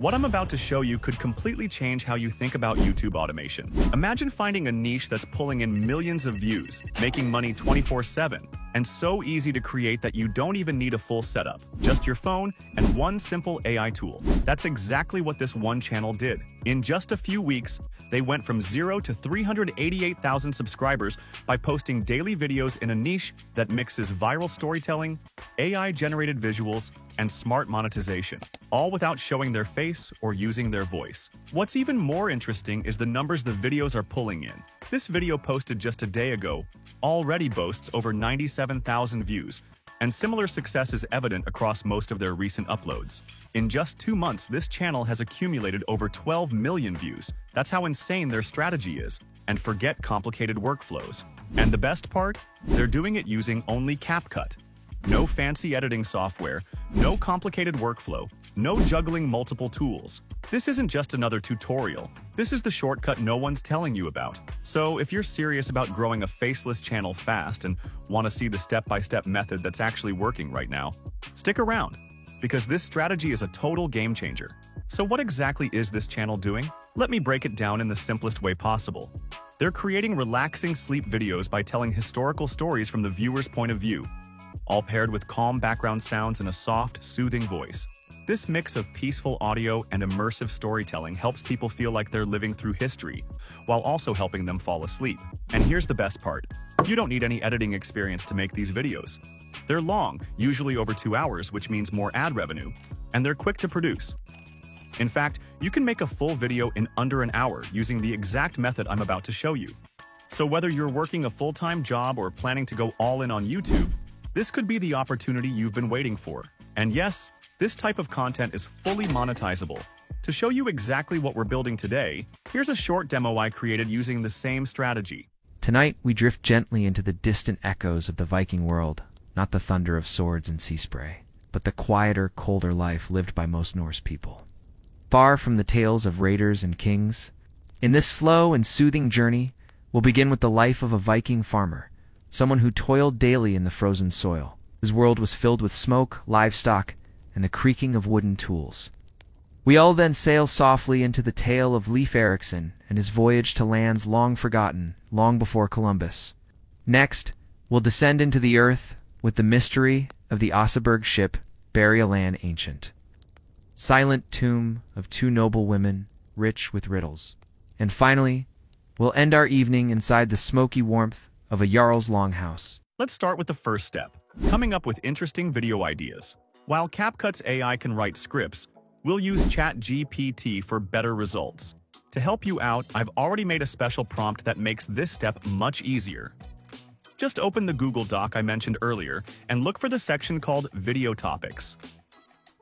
What I'm about to show you could completely change how you think about YouTube automation. Imagine finding a niche that's pulling in millions of views, making money 24/7, and so easy to create that you don't even need a full setup, just your phone and one simple AI tool. That's exactly what this one channel did. In just a few weeks, they went from 0 to 388,000 subscribers by posting daily videos in a niche that mixes viral storytelling, AI-generated visuals, and smart monetization, all without showing their face or using their voice. What's even more interesting is the numbers the videos are pulling in. This video posted just a day ago already boasts over 97,000 views, and similar success is evident across most of their recent uploads. In just 2 months, this channel has accumulated over 12 million views. That's how insane their strategy is. And forget complicated workflows. And the best part? They're doing it using only CapCut. No fancy editing software, no complicated workflow, no juggling multiple tools. This isn't just another tutorial. This is the shortcut no one's telling you about. So if you're serious about growing a faceless channel fast and want to see the step-by-step method that's actually working right now, stick around, because this strategy is a total game changer. So what exactly is this channel doing? Let me break it down in the simplest way possible. They're creating relaxing sleep videos by telling historical stories from the viewer's point of view, all paired with calm background sounds and a soft, soothing voice. This mix of peaceful audio and immersive storytelling helps people feel like they're living through history, while also helping them fall asleep. And here's the best part. You don't need any editing experience to make these videos. They're long, usually over 2 hours, which means more ad revenue, and they're quick to produce. In fact, you can make a full video in under an hour using the exact method I'm about to show you. So whether you're working a full-time job or planning to go all in on YouTube, this could be the opportunity you've been waiting for. And yes, this type of content is fully monetizable. To show you exactly what we're building today, here's a short demo I created using the same strategy. Tonight, we drift gently into the distant echoes of the Viking world, not the thunder of swords and sea spray, but the quieter, colder life lived by most Norse people. Far from the tales of raiders and kings, in this slow and soothing journey, we'll begin with the life of a Viking farmer, someone who toiled daily in the frozen soil. His world was filled with smoke, livestock, and the creaking of wooden tools. We all then sail softly into the tale of Leif Erikson and his voyage to lands long forgotten, long before Columbus. Next, we'll descend into the earth with the mystery of the Oseberg ship, Bury a Land Ancient. Silent tomb of 2 noble women, rich with riddles. And finally, we'll end our evening inside the smoky warmth of a Jarl's longhouse. Let's start with the first step, coming up with interesting video ideas. While CapCut's AI can write scripts, we'll use ChatGPT for better results. To help you out, I've already made a special prompt that makes this step much easier. Just open the Google Doc I mentioned earlier and look for the section called Video Topics.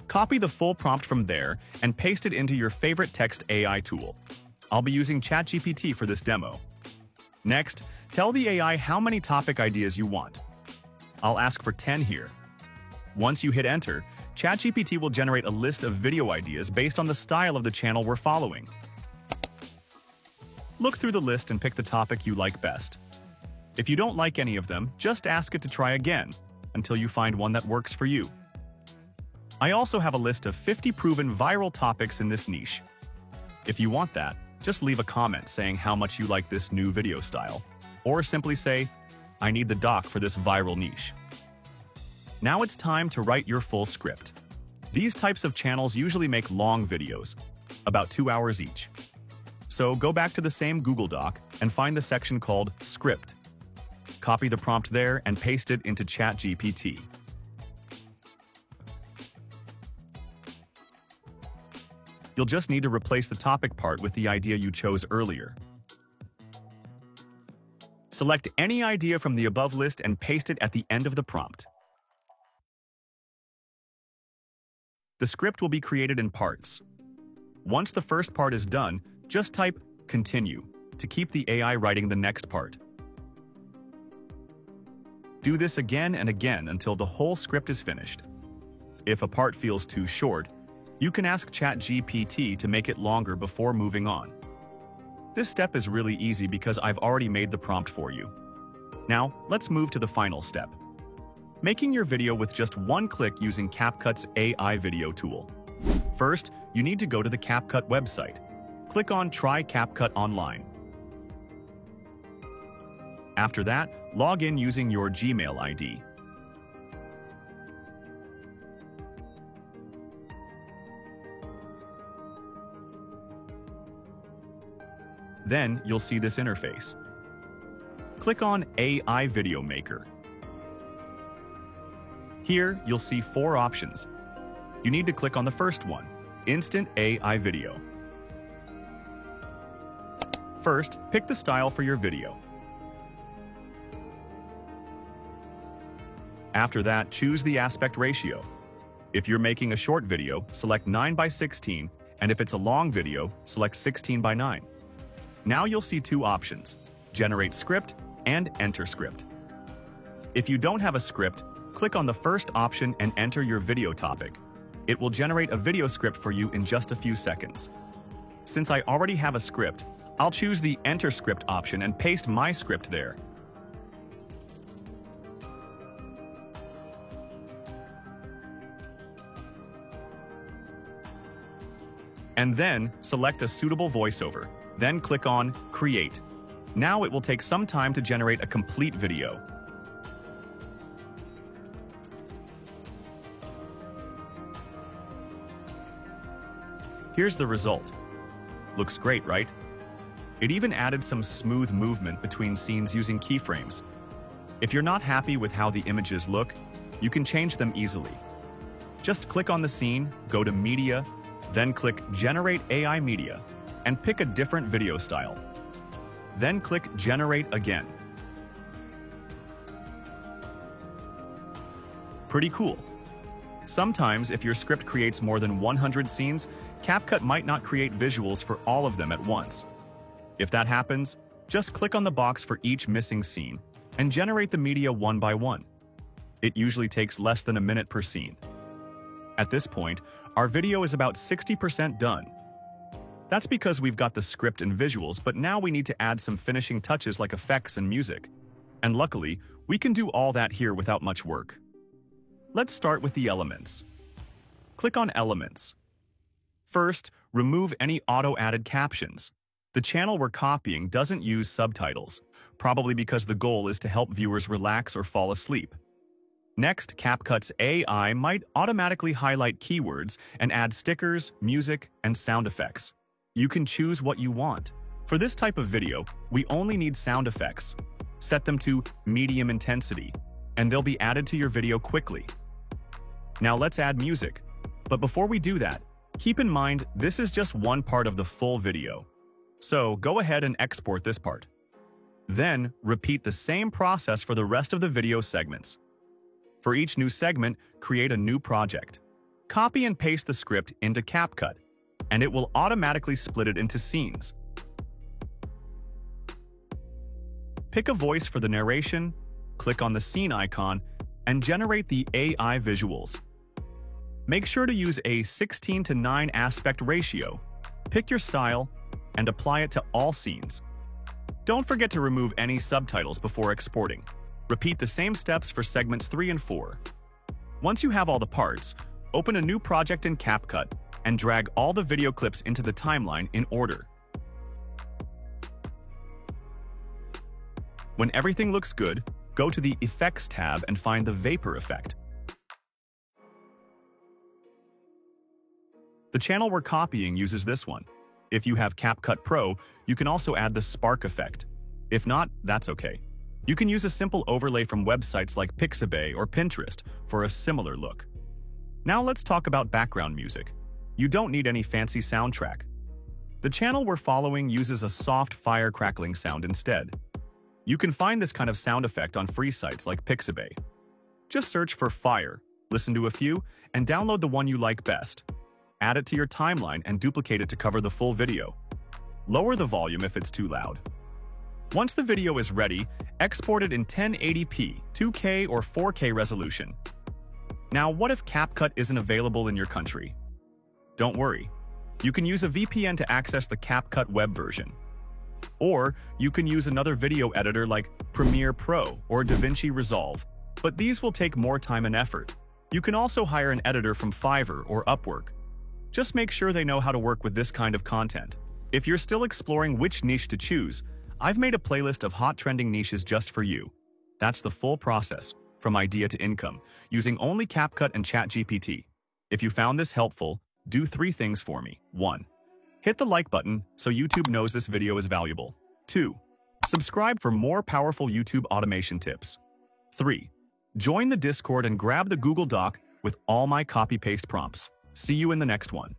Copy the full prompt from there and paste it into your favorite text AI tool. I'll be using ChatGPT for this demo. Next, tell the AI how many topic ideas you want. I'll ask for 10 here. Once you hit enter, ChatGPT will generate a list of video ideas based on the style of the channel we're following. Look through the list and pick the topic you like best. If you don't like any of them, just ask it to try again until you find one that works for you. I also have a list of 50 proven viral topics in this niche. If you want that, just leave a comment saying how much you like this new video style, or simply say, "I need the doc for this viral niche." Now it's time to write your full script. These types of channels usually make long videos, about 2 hours each. So go back to the same Google Doc and find the section called Script. Copy the prompt there and paste it into ChatGPT. You'll just need to replace the topic part with the idea you chose earlier. Select any idea from the above list and paste it at the end of the prompt. The script will be created in parts. Once the first part is done, just type Continue to keep the AI writing the next part. Do this again and again until the whole script is finished. If a part feels too short, you can ask ChatGPT to make it longer before moving on. This step is really easy because I've already made the prompt for you. Now, let's move to the final step. Making your video with just one click using CapCut's AI video tool. First, you need to go to the CapCut website. Click on Try CapCut Online. After that, log in using your Gmail ID. Then you'll see this interface. Click on AI Video Maker. Here, you'll see 4 options. You need to click on the first one, Instant AI Video. First, pick the style for your video. After that, choose the aspect ratio. If you're making a short video, select 9:16, and if it's a long video, select 16:9. Now you'll see 2 options, Generate Script and Enter Script. If you don't have a script, click on the first option and enter your video topic. It will generate a video script for you in just a few seconds. Since I already have a script, I'll choose the Enter Script option and paste my script there. And then select a suitable voiceover. Then click on Create. Now it will take some time to generate a complete video. Here's the result. Looks great, right? It even added some smooth movement between scenes using keyframes. If you're not happy with how the images look, you can change them easily. Just click on the scene, go to Media, then click Generate AI Media, and pick a different video style. Then click Generate again. Pretty cool. Sometimes, if your script creates more than 100 scenes, CapCut might not create visuals for all of them at once. If that happens, just click on the box for each missing scene and generate the media one by one. It usually takes less than a minute per scene. At this point, our video is about 60% done. That's because we've got the script and visuals, but now we need to add some finishing touches like effects and music. And luckily, we can do all that here without much work. Let's start with the elements. Click on Elements. First, remove any auto-added captions. The channel we're copying doesn't use subtitles, probably because the goal is to help viewers relax or fall asleep. Next, CapCut's AI might automatically highlight keywords and add stickers, music, and sound effects. You can choose what you want. For this type of video, we only need sound effects. Set them to medium intensity, and they'll be added to your video quickly. Now let's add music. But before we do that, keep in mind this is just one part of the full video. So go ahead and export this part. Then repeat the same process for the rest of the video segments. For each new segment, create a new project. Copy and paste the script into CapCut, and it will automatically split it into scenes. Pick a voice for the narration, click on the scene icon, and generate the AI visuals. Make sure to use a 16:9 aspect ratio. Pick your style and apply it to all scenes. Don't forget to remove any subtitles before exporting. Repeat the same steps for segments 3 and 4. Once you have all the parts, open a new project in CapCut and drag all the video clips into the timeline in order. When everything looks good, go to the Effects tab and find the Vapor effect. The channel we're copying uses this one. If you have CapCut Pro, you can also add the Spark effect. If not, that's okay. You can use a simple overlay from websites like Pixabay or Pinterest for a similar look. Now let's talk about background music. You don't need any fancy soundtrack. The channel we're following uses a soft fire crackling sound instead. You can find this kind of sound effect on free sites like Pixabay. Just search for fire, listen to a few, and download the one you like best. Add it to your timeline and duplicate it to cover the full video. Lower the volume if it's too loud. Once the video is ready, export it in 1080p, 2K, or 4K resolution. Now, what if CapCut isn't available in your country? Don't worry. You can use a VPN to access the CapCut web version. Or you can use another video editor like Premiere Pro or DaVinci Resolve, but these will take more time and effort. You can also hire an editor from Fiverr or Upwork. Just make sure they know how to work with this kind of content. If you're still exploring which niche to choose, I've made a playlist of hot trending niches just for you. That's the full process, from idea to income, using only CapCut and ChatGPT. If you found this helpful, do 3 things for me. 1. Hit the like button so YouTube knows this video is valuable. 2. Subscribe for more powerful YouTube automation tips. 3. Join the Discord and grab the Google Doc with all my copy-paste prompts. See you in the next one.